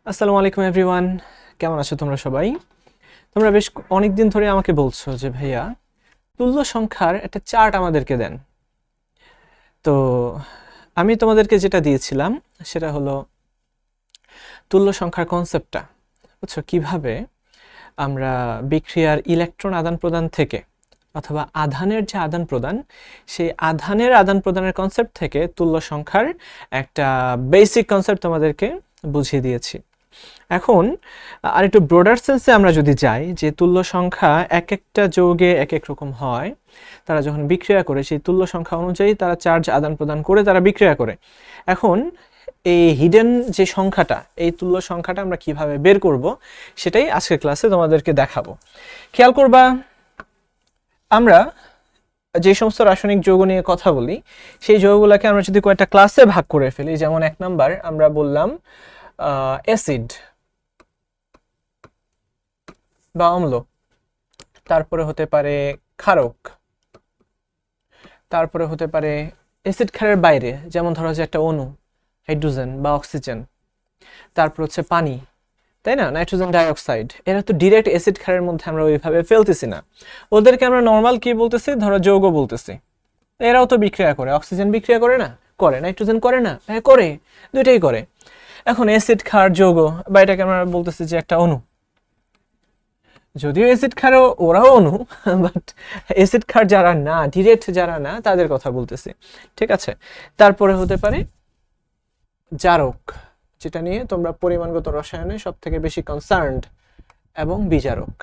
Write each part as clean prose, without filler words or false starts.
আসসালামু আলাইকুম এভরিওয়ান, কেমন আছো তোমরা সবাই? তোমরা বেশ অনেক দিন ধরে আমাকে বলছো যে ভাইয়া তুল্য সংখ্যার একটা চার্ট আমাদেরকে দেন। তো আমি তোমাদেরকে যেটা দিয়েছিলাম সেটা হলো তুল্য সংখ্যার কনসেপ্টটা। বুঝছো কিভাবে আমরা বিক্রিয়ার ইলেকট্রন আদান প্রদান থেকে অথবা আধানের যে আদান প্রদান, সেই আধানের আদান প্রদানের কনসেপ্ট থেকে তুল্য সংখ্যার একটা বেসিক কনসেপ্ট তোমাদেরকে বুঝিয়ে দিয়েছি। এখন আর একটু ব্রডার সেন্সে আমরা যদি যাই যে তুল্য সংখ্যা এক একটা যৌগে এক এক রকম হয়, তারা যখন বিক্রিয়া করে সেই তুল্য সংখ্যা অনুযায়ী তারা চার্জ আদান প্রদান করে তারা বিক্রিয়া করে। এখন এই হিডেন যে সংখ্যাটা, এই তুল্য সংখ্যাটা আমরা কিভাবে বের করব সেটাই আজকের ক্লাসে তোমাদেরকে দেখাবো। খেয়াল করবা, আমরা যে সমস্ত রাসায়নিক যৌগ নিয়ে কথা বলি সেই যৌগগুলোকে আমরা যদি কয়েকটা ক্লাসে ভাগ করে ফেলি, যেমন এক নাম্বার আমরা বললাম অ্যাসিড বা অম্ল, তারপরে হতে পারে ক্ষারক, তারপরে হতে পারে অ্যাসিড ক্ষারের বাইরে, যেমন ধরো যে একটা অণু হাইড্রোজেন বা অক্সিজেন, তারপর হচ্ছে পানি, তাই না, নাইট্রোজেন ডাইঅক্সাইড। এরা তো ডিরেক্ট অ্যাসিড ক্ষারের মধ্যে আমরা ওইভাবে ফেলতেছি না, ওদেরকে আমরা নর্মাল কি বলতেছি, ধরো যৌগ বলতেছি। এরাও তো বিক্রিয়া করে, অক্সিজেন বিক্রিয়া করে না, করে, নাইট্রোজেন করে না, হ্যাঁ করে, দুইটাই করে। এখন অ্যাসিড ক্ষার যৌগ বা এটাকে আমরা বলতেছি যে একটা অণু, যদিও অ্যাসিড ক্ষারও ওরাও অণু, বাট অ্যাসিড ক্ষার যারা না, ডিরেক্ট যারা না, তাদের কথা বলতেছি, ঠিক আছে। তারপরে হতে পারে জারক, যেটা নিয়ে তোমরা পরিমাণগত রসায়নে সব থেকে বেশি কনসার্নড, এবং বিজারক।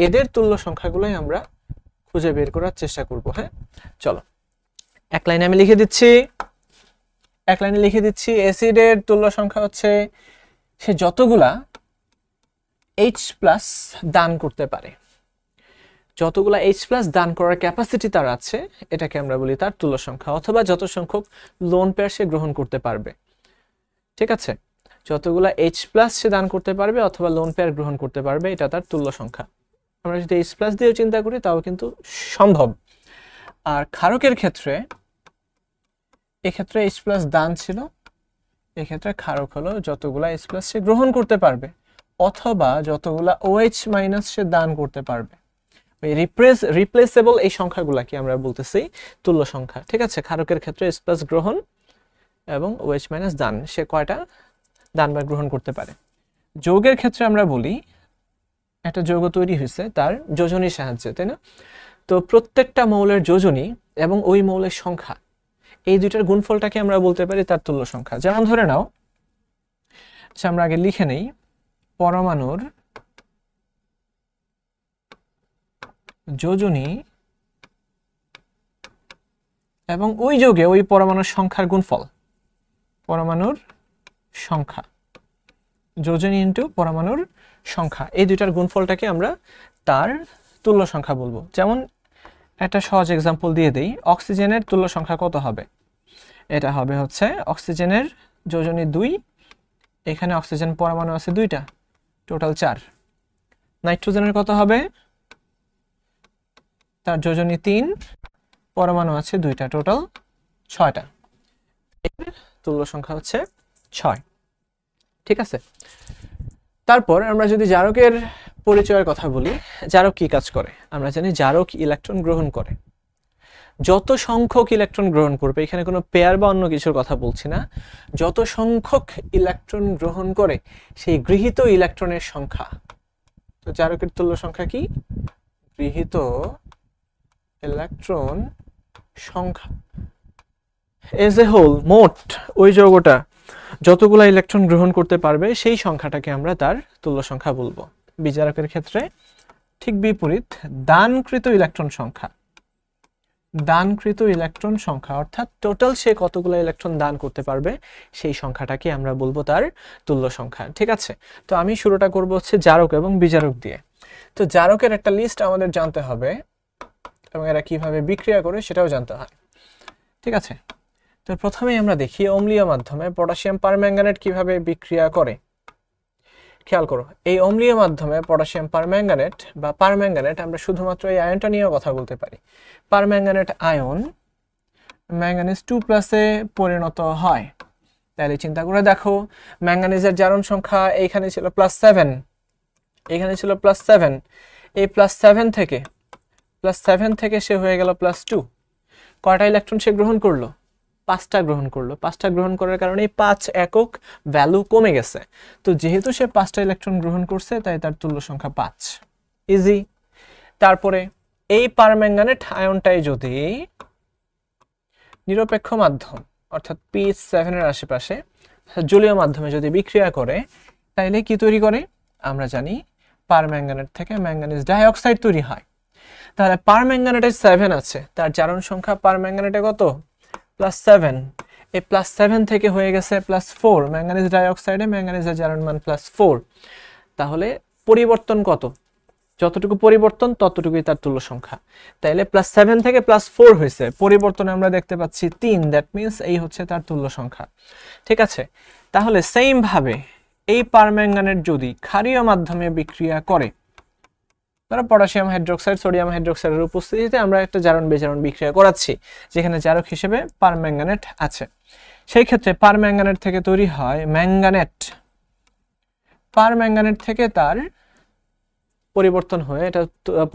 এদের তুল্য সংখ্যাগুলোই আমরা খুঁজে বের করার চেষ্টা করব। হ্যাঁ, চলো এক লাইনে আমি লিখে দিচ্ছি, অ্যাসিডের তুল্য সংখ্যা হচ্ছে সে যতগুলা H+ দান করতে পারে, যতগুলা H+ দান করার ক্যাপাসিটি তার আছে, এটাকে আমরা বলি তার তুল্য সংখ্যা, অথবা যত সংখ্যক লোন পেয়ার সে গ্রহণ করতে পারবে। ঠিক আছে, যতগুলা H+ সে দান করতে পারবে অথবা লোন পেয়ার গ্রহণ করতে পারবে, এটা তার তুল্য সংখ্যা। আমরা যদি H+ দিয়েও চিন্তা করি তাও কিন্তু সম্ভব। আর ক্ষারকের ক্ষেত্রে, এক্ষেত্রে H+ দান ছিল, এক্ষেত্রে ক্ষারক হলো যতগুলা H+ সে গ্রহণ করতে পারবে অথবা যতগুলা OH- সে দান করতে পারবে। রিপ্লেসেবল এই সংখ্যাগুলাকে আমরা বলতেছি তুল্য সংখ্যা। ঠিক আছে, ক্ষারকের ক্ষেত্রে H+ গ্রহণ এবং OH- দান, সে কয়টা দান বা গ্রহণ করতে পারে। যৌগের ক্ষেত্রে আমরা বলি একটা যৌগ তৈরি হয়েছে তার যোজনীর সাহায্যে, তাই না? তো প্রত্যেকটা মৌলের যোজনী এবং ওই মৌলের সংখ্যা, এই দুইটার গুণফলটাকে আমরা বলতে পারি তার তুল্য সংখ্যা। যেমন ধরে নাও, আমরা আগে লিখে নেই, পরমাণুর যোজনী এবং ওই যৌগে ওই পরমাণুর সংখ্যার গুণফল, পরমাণুর সংখ্যা, যোজনী ইনটু পরমাণুর সংখ্যা, এই দুইটার গুণফলটাকে আমরা তার তুল্য সংখ্যা বলবো। যেমন একটা সহজ এক্সাম্পল দিয়ে দেই, অক্সিজেনের তুল্য সংখ্যা কত হবে? এটা হবে হচ্ছে অক্সিজেনের যোজনী 2, এখানে অক্সিজেন পরমাণু আছে 2টা, টোটাল 4। নাইট্রোজেনের কত হবে? তার যোজনী 3, পরমাণু আছে 2টা, টোটাল 6টা। এর তুল্য সংখ্যা হচ্ছে 6। ঠিক আছে, তারপর আমরা যদি জারকের পরিচয়ের কথা বলি, জারক কি কাজ করে? আমরা জানি জারক ইলেকট্রন গ্রহণ করে। যত সংখ্যক ইলেকট্রন গ্রহণ করবে, এখানে কোনো পেয়ার বা অন্য কিছুর কথা বলছি না, যত সংখ্যক ইলেকট্রন গ্রহণ করে সেই গৃহীত ইলেকট্রনের সংখ্যা। তো জারকের তুল্য সংখ্যা কি? গৃহীত ইলেকট্রন সংখ্যা এজ এ হোল, মোট ওই যৌগটা যতগুলা ইলেকট্রন গ্রহণ করতে পারবে সেই সংখ্যাটাকে আমরা তার তুল্য সংখ্যা বলবো। বিজারকের ক্ষেত্রে ঠিক বিপরীত, দানকৃত ইলেকট্রন সংখ্যা, দানকৃত ইলেকট্রন সংখ্যা অর্থাৎ টোটাল সে কতগুলো ইলেকট্রন দান করতে পারবে সেই সংখ্যাটাকে আমরা বলবো তার তুল্য সংখ্যা। ঠিক আছে, তো আমি শুরুটা করব হচ্ছে জারক এবং বিজারক দিয়ে। তো জারকের একটা লিস্ট আমাদের জানতে হবে এবং এরা কিভাবে বিক্রিয়া করে সেটাও জানতে হয়। ঠিক আছে, তো প্রথমেই আমরা দেখি অম্লীয় মাধ্যমে পটাশিয়াম পারম্যাঙ্গানেট কিভাবে বিক্রিয়া করে। খেয়াল করো, এই অম্লীয় মাধ্যমে পটাশিয়াম পারম্যাঙ্গানেট বা পারম্যাঙ্গানেট, আমরা শুধুমাত্র এই আয়নটা নিয়েও কথা বলতে পারি। পারম্যাঙ্গানেট আয়ন ম্যাঙ্গানিজ 2+ পরিণত হয়, তাহলে চিন্তা করে দেখো, ম্যাঙ্গানিজের জারণ সংখ্যা এইখানে ছিল +7, এখানে ছিল +7, এই +7 থেকে সে হয়ে গেল +2। কয়টা ইলেকট্রন সে গ্রহণ করলো? 5টা গ্রহণ করলো। 5টা গ্রহণ করার কারণে 5 একক ভ্যালু কমে গেছে। তো যেহেতু সে 5টা ইলেকট্রন গ্রহণ করছে, তাই তার তুল্য সংখ্যা 5। ইজি। তারপরে এই পারম্যাঙ্গানেট আয়নটাই যদি নিরপেক্ষ মাধ্যম অর্থাৎ pH7 এর আশেপাশে জলীয় মাধ্যমে যদি বিক্রিয়া করে, তাইলে কি তৈরি করে? আমরা জানি পারম্যাঙ্গানেট থেকে ম্যাঙ্গানিজ ডাইঅক্সাইড তৈরি হয়। তাহলে পারম্যাঙ্গানেটে 7 আছে, তার জারণ সংখ্যা পারম্যাঙ্গানেটে কত? +7। এই +7 থেকে হয়ে গেছে +4, ম্যাঙ্গানিজ ডাইঅক্সাইডে ম্যাঙ্গানিজের জারণ মান +4। তাহলে পরিবর্তন কত? যতটুকু পরিবর্তন ততটুকুই তার তুল্য সংখ্যা। তাইলে +7 থেকে +4 হয়েছে, পরিবর্তনে আমরা দেখতে পাচ্ছি 3, দ্যাট মিন্স এই হচ্ছে তার তুল্য সংখ্যা। ঠিক আছে, তাহলে সেম ভাবে এই পারম্যাঙ্গানেট যদি ক্ষারীয় মাধ্যমে বিক্রিয়া করে, ধরো পটাশিয়াম হাইড্রোক্সাইড সোডিয়াম হাইড্রোক্সাইডের উপস্থিতিতে আমরা একটা জারণ বিজারণ বিক্রিয়া করাচ্ছি, যেখানে জারক হিসেবে পারম্যাঙ্গানেট আছে, সেই ক্ষেত্রে পারম্যাঙ্গানেট থেকে তৈরি হয় ম্যাঙ্গানেট। পারম্যাঙ্গানেট থেকে তার পরিবর্তন হয়ে এটা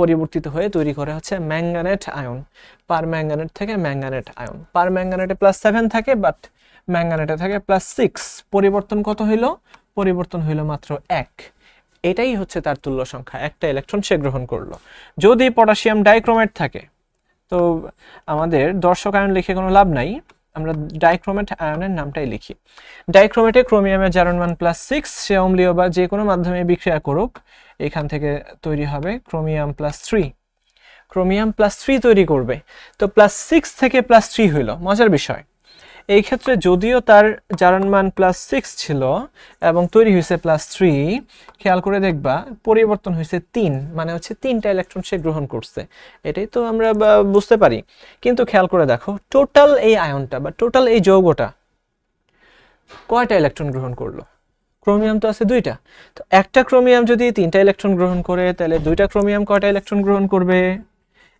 পরিবর্তিত হয়ে তৈরি করে হচ্ছে ম্যাঙ্গানেট আয়ন। পারম্যাঙ্গানেট থেকে ম্যাঙ্গানেট আয়ন। পারম্যাঙ্গানেটে +7 থাকে, বাট ম্যাঙ্গানেটে থাকে +6। পরিবর্তন কত হইল? পরিবর্তন হইল মাত্র 1। এটাই হচ্ছে তার তুল্য সংখ্যা, একটা ইলেকট্রন সে গ্রহণ করলো। যদি পটাশিয়াম ডাইক্রোমেট থাকে, তো আমাদের দর্শক আয়ন লিখে কোনো লাভ নাই, আমরা ডাইক্রোমেট আয়নের নামটাই লিখি। ডাইক্রোমেটে ক্রোমিয়ামের জারণ মান +6, সে অম্লীয় বা যে কোনো মাধ্যমে বিক্রিয়া করুক, এখান থেকে তৈরি হবে ক্রোমিয়াম +3। ক্রোমিয়াম +3 তৈরি করবে, তো +6 থেকে +3 হইল। মজার বিষয়, এই ক্ষেত্রে যদিও তার জারণ মান +6 ছিল এবং তৈরি হয়েছে +3, খেয়াল করে দেখবা পরিবর্তন হয়েছে 3, মানে হচ্ছে 3টা ইলেকট্রন সে গ্রহণ করছে। এটাই তো আমরা বুঝতে পারি। কিন্তু খেয়াল করে দেখো, টোটাল এই আয়নটা বা টোটাল এই যৌগটা কয়টা ইলেকট্রন গ্রহণ করলো? ক্রোমিয়াম তো আছে 2টা, তো একটা ক্রোমিয়াম যদি 3টা ইলেকট্রন গ্রহণ করে, তাহলে 2টা ক্রোমিয়াম কয়টা ইলেকট্রন গ্রহণ করবে?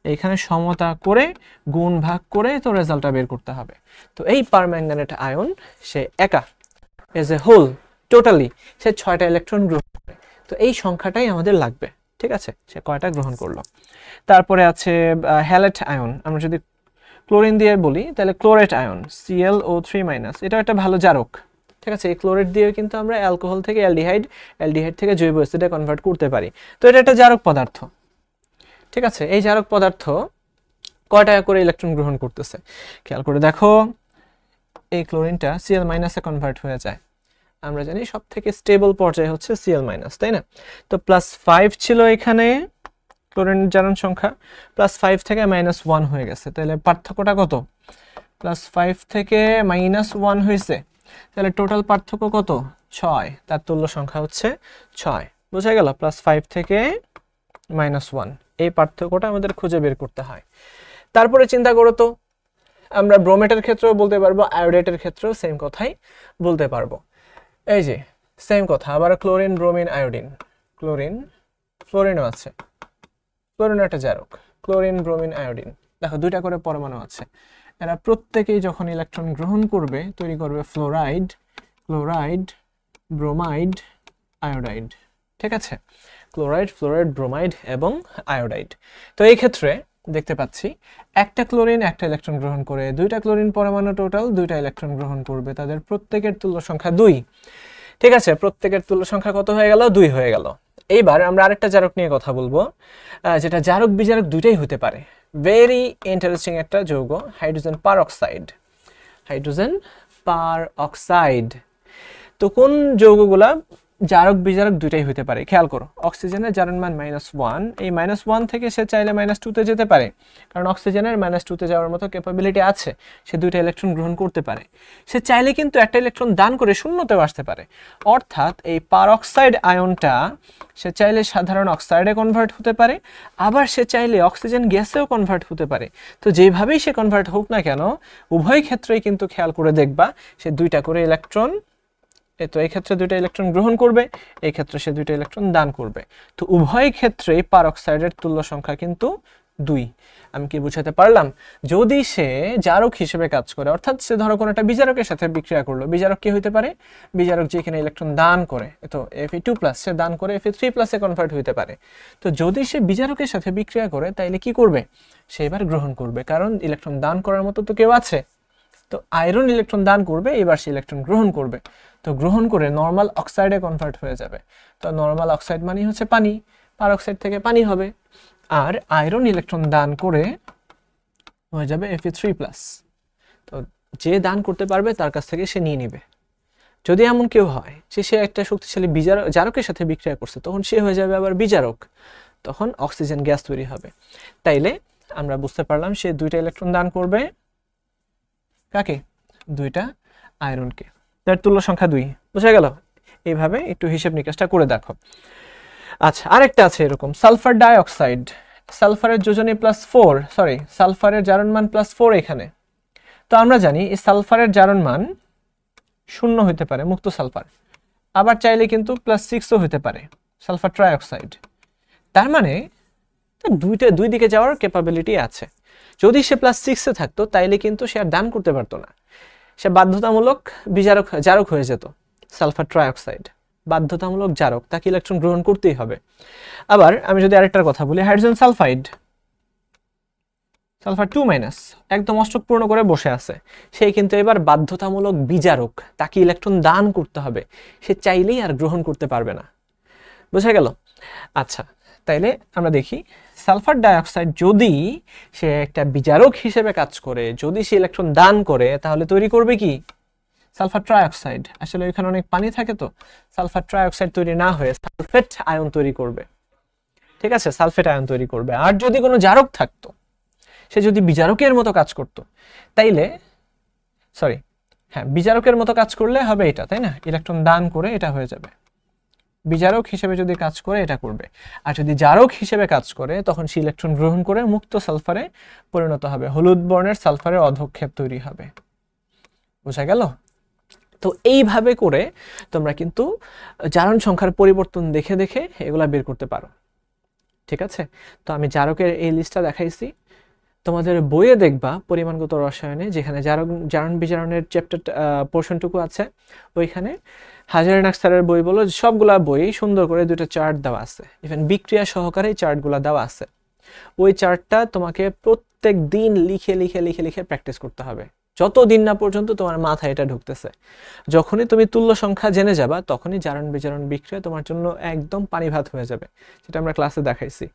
এইখানে সমতা করে গুণ ভাগ করে তো রেজাল্টটা বের করতে হবে। তো এই পারম্যাঙ্গানেট আয়ন সে একা এজ এ হোল টোটালি সে 6টা ইলেকট্রন গ্রহণ করে। তো এই সংখ্যাটাই আমাদের লাগবে। ঠিক আছে, সে কয়টা গ্রহণ করলো। তারপরে আছে হ্যালেট আয়ন। আমরা যদি ক্লোরিন দিয়ে বলি, তাহলে ক্লোরেট আয়ন ClO3-, এটা একটা ভালো জারক। ঠিক আছে, এই ক্লোরেট দিয়ে কিন্তু আমরা অ্যালকোহল থেকে অ্যালডিহাইড, অ্যালডিহাইড থেকে জৈব অ্যাসিডে কনভার্ট করতে পারি। তো এটা একটা জারক পদার্থ। ঠিক আছে, এই জারক পদার্থ কয়টা করে ইলেকট্রন গ্রহণ করতেছে? খেয়াল করে দেখো, এই ক্লোরিনটা Cl- এ কনভার্ট হয়ে যায়। আমরা জানি সব থেকে স্টেবল পর্যায়ে হচ্ছে Cl-, তাই না? তো +5 ছিল এখানে ক্লোরিনের জারণ সংখ্যা, +5 থেকে -1 হয়ে গেছে। তাহলে পার্থক্যটা কত? +5 থেকে -1 হয়েছে, তাহলে টোটাল পার্থক্য কত? 6। তার তুল্য সংখ্যা হচ্ছে 6। বোঝা গেল? +5 থেকে -1, এই পার্থক্যটা আমাদের খুঁজে বের করতে হয়। তারপরে চিন্তা করো তো, আমরা ব্রোমেটের ক্ষেত্রেও বলতে পারবো, আয়োডেটের ক্ষেত্রেও সেম কথাই বলতে পারবো। এই যে সেম কথা, আবার ক্লোরিন, ব্রোমিন, আয়োডিন। ক্লোরিন, ফ্লোরিনও আছে, ফ্লোরিন একটা জারক। ক্লোরিন, ব্রোমিন, আয়োডিন, দেখো 2টা করে পরমাণু আছে। এরা প্রত্যেকেই যখন ইলেকট্রন গ্রহণ করবে তৈরি করবে ফ্লোরাইড, ক্লোরাইড, ব্রোমাইড, আয়োডাইড। ঠিক আছে, ক্লোরাইড, ফ্লোরাইড, ব্রোমাইড এবং আয়োডাইড। তো এই ক্ষেত্রে দেখতে পাচ্ছি একটা ক্লোরিন একটা ইলেকট্রন গ্রহণ করে, 2টা ক্লোরিন পরমাণু টোটাল 2টা ইলেকট্রন গ্রহণ করবে, তাদের প্রত্যেকের তুল্য সংখ্যা 2। ঠিক আছে, প্রত্যেকের তুল্য সংখ্যা কত হয়ে গেল? 2 হয়ে গেল। এইবার আমরা আরেকটা জারক নিয়ে কথা বলবো, যেটা জারক বিজারক দুইটাই হতে পারে। ভেরি ইন্টারেস্টিং একটা যৌগ, হাইড্রোজেন পারঅক্সাইড। Hydrogen peroxide. তো কোন যৌগগুলা জারক বিজারক দুইটাই হতে পারে? খেয়াল করো, অক্সিজেনের জারণ মান -1, এই -1 থেকে সে চাইলে -2 তে যেতে পারে, কারণ অক্সিজেনের -2 তে যাওয়ার মতো ক্যাপাবিলিটি আছে, সে 2টা ইলেকট্রন গ্রহণ করতে পারে। সে চাইলে কিন্তু একটা ইলেকট্রন দান করে শূন্যতেও আসতে পারে। অর্থাৎ এই পারঅক্সাইড আয়নটা সে চাইলে সাধারণ অক্সাইডে কনভার্ট হতে পারে, আবার সে চাইলে অক্সিজেন গ্যাসেও কনভার্ট হতে পারে। তো যেভাবেই সে কনভার্ট হোক না কেন, উভয় ক্ষেত্রেই কিন্তু খেয়াল করে দেখবা সে 2টা করে ইলেকট্রন, তো এই ক্ষেত্রে 2টা ইলেকট্রন গ্রহণ করবে, এই ক্ষেত্রে সে 2টা ইলেকট্রন দান করবে। তো উভয় ক্ষেত্রেই পারঅক্সাইডের তুল্য সংখ্যা কিন্তু 2। আমি কি বুঝাতে পারলাম? যদি সে জারক হিসেবে কাজ করে, অর্থাৎ সে ধরো কোনো একটা বিজারকের সাথে বিক্রিয়া করলো, বিজারক কি হইতে পারে? বিজারক যেখানে ইলেকট্রন দান করে, তো Fe2+ সে দান করে Fe3+ এ কনভার্ট হইতে পারে। তো যদি সে বিজারকের সাথে বিক্রিয়া করে তাইলে কি করবে? সে এবার গ্রহণ করবে, কারণ ইলেকট্রন দান করার মতো তো কেউ আছে। তো আয়রন ইলেকট্রন দান করবে, এবার সে ইলেকট্রন গ্রহণ করবে। তো গ্রহণ করে নর্মাল অক্সাইডে কনভার্ট হয়ে যাবে। তো নর্মাল অক্সাইড মানে হচ্ছে পানি, পারঅক্সাইড থেকে পানি হবে। আর আয়রন ইলেকট্রন দান করে হয়ে যাবে Fe3+। তো যে দান করতে পারবে তার কাছ থেকে সে নিয়ে নিবে। যদি এমন কেউ হয় যে সে একটা শক্তিশালী জারকের সাথে বিক্রিয়া করছে, তখন সে হয়ে যাবে আবার বিজারক, তখন অক্সিজেন গ্যাস তৈরি হবে। তাইলে আমরা বুঝতে পারলাম সে 2টা ইলেকট্রন দান করবে। কাকে? 2টা আয়রনকে। তার তুল্য সংখ্যা 2। বুঝা গেল? এইভাবে একটু হিসাব নিকাশটা করে দেখো। আচ্ছা, আরেকটা আছে এরকম, সালফার ডাইঅক্সাইড। সালফারের যোজনী +4, সরি সালফারের জারণ মান +4 এখানে। তো আমরা জানি এই সালফারের জারণ মান 0 হতে পারে, মুক্ত সালফার। আবার চাইলে কিন্তু +6ও হতে পারে, সালফার ট্রাইঅক্সাইড। তার মানে দুই দিকে যাওয়ার ক্যাপাবিলিটি আছে। যদি সে +6 এ থাকতো তাইলে কিন্তু সে আর দান করতে পারতো না, সে বাধ্যতামূলক জারক হয়ে যেত। সালফার ট্রাইঅক্সাইড বাধ্যতামূলক জারক, তাকে ইলেকট্রন গ্রহণ করতেই হবে। আবার আমি যদি আরেকটার কথা বলি, হাইড্রোজেন সালফাইড, সালফার 2- একদম অষ্টকপূর্ণ করে বসে আছে, সে কিন্তু এবার বাধ্যতামূলক বিজারক, তাকে ইলেকট্রন দান করতে হবে, সে চাইলেই আর গ্রহণ করতে পারবে না। বোঝা গেল? আচ্ছা, তাইলে আমরা দেখি সালফার ডাইঅক্সাইড যদি সে একটা বিজারক হিসেবে কাজ করে, যদি সে ইলেকট্রন দান করে, তাহলে তৈরি করবে কি? Sulphur trioxide. আসলে এখানে অনেক পানি থাকে, তো সালফার ট্রাইঅক্সাইড তৈরি না হয়ে সালফেট আয়ন তৈরি করবে। ঠিক আছে, সালফেট আয়ন তৈরি করবে। আর যদি কোনো জারক থাকতো, সে যদি বিজারকের মতো কাজ করতো, তাইলে বিজারকের মতো কাজ করলে হবে এটা, তাই না? ইলেকট্রন দান করে এটা হয়ে যাবে। বিজারক হিসেবে যদি কাজ করে এটা করবে। আর যদি জারক হিসেবে কাজ করে, তখন সে ইলেকট্রন গ্রহণ করে মুক্ত সালফারে পরিণত হবে, হলুদ বর্ণের সালফারের অধক্ষেপ তৈরি হবে। বোঝা গেল? তো এইভাবে করে তোমরা কিন্তু জারণ সংখ্যার পরিবর্তন দেখে দেখে এগুলা বের করতে পারো। ঠিক আছে? তো আমি জারকের এই লিস্টটা দেখাইছি। তোমাদের বইয়ে দেখবা পরিমাণগত রসায়নে, যেখানে জারণ বিজারণের চ্যাপ্টার পোর্শনটুকু আছে, ওইখানে হাজারিন আখতারের বই বলো, সবগুলা বই সুন্দর করে 2টা চার্ট দেওয়া আছে, ইভেন বিক্রিয়া সহকারে চার্টগুলা দেওয়া আছে। ওই চার্টটা তোমাকে প্রত্যেক দিন লিখে লিখে লিখে লিখে প্র্যাকটিস করতে হবে, যতদিন না পর্যন্ত তোমার মাথায় এটা ঢুকতেছে। যখনই তুমি তুল্য সংখ্যা জেনে যাবা, তখনই জারণ বিজারণ বিক্রিয়া তোমার জন্য একদম পানি ভাত হয়ে যাবে, যেটা আমরা ক্লাসে দেখাইছি।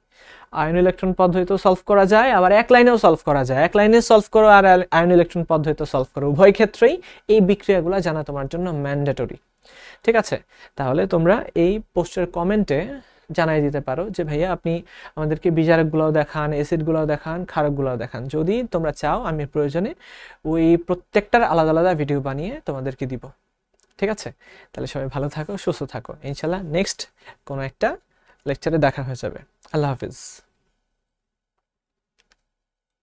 আয়ন ইলেকট্রন পদ্ধতিতেও সলভ করা যায়, আবার এক লাইনেও সলভ করা যায়। এক লাইনে সলভ করো আর আয়ন ইলেকট্রন পদ্ধতিতে সলভ করো, উভয় ক্ষেত্রেই এই বিক্রিয়াগুলো জানা তোমার জন্য ম্যান্ডেটরি। ঠিক আছে? তাহলে তোমরা এই পোস্টের কমেন্টে জানাই দিতে পারো যে ভাইয়া আপনি আমাদেরকে বিজারকগুলোও দেখান, অ্যাসিডগুলোও দেখান, ক্ষারকগুলোও দেখান। যদি তোমরা চাও আমি প্রয়োজনে ওই প্রত্যেকটার আলাদা আলাদা ভিডিও বানিয়ে তোমাদেরকে দিব। ঠিক আছে? তাহলে সবাই ভালো থাকো, সুস্থ থাকো। ইনশাল্লাহ নেক্সট কোনো একটা লেকচারে দেখা হয়ে যাবে। আল্লাহ হাফিজ।